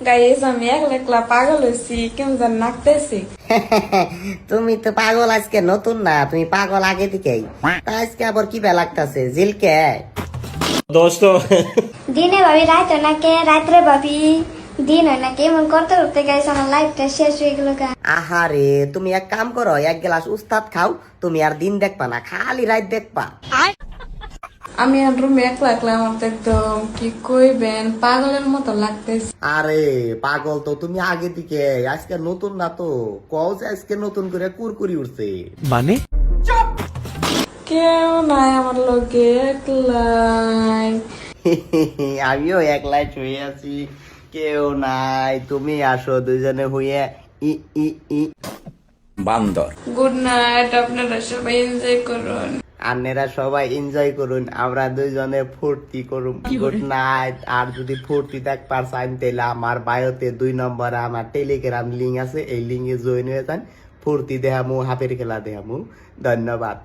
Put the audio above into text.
Guys আমি একলা একলা পাগল হয়েছি কেমন যেন নাকতেছি। তুমি তো পাগল আজকে নতুন না, তুমি পাগল আগে থেকেই। তা আজকে আবার কি বে লাগতাছে জিলকে? दोस्तों দিনে ভাবি রাত হয় না কে, রাত্রে ভাবি দিন হয় না কে, এমন করতে করতে গাইছে আমার লাইফটা শেষ হয়ে গেল গা। আহারে তুমি এক কাম করো, এক গ্লাস উস্তাদ খাও, তুমি আর দিন দেখবা না, খালি রাত দেখবা। আমি আর রুমে একলা একলা আমার তো একদম কি কইবেন পাগলের মতো লাগতেছে। আরে পাগল তো তুমি আগে থেকে, আজকে নতুন না তো, কও যে আজকে নতুন করে কুরকুরি উঠছে। माने কেউ নাই আমার লগে, একলাই। আমিও একলাই শুয়ে আছি, কেউ নাই, তুমি আসো দুজনে হইয়া ই ই ই। बंदर গুড নাইট, আপনারা সবাই এনজয় করুন। আপনারা সবাই এনজয় করুন, আমরা দুইজনে ফুর্তি করুন। Good night. আর যদি ফুর্তি দেখবার চান তাহলে আমার বায়োতে 2 নম্বরে আমার টেলিগ্রাম লিঙ্ক আছে, এই লিঙ্কে জয়েন হয়ে যান। ফুর্তি দেখামু, হাতের খেলা দেখামু। ধন্যবাদ।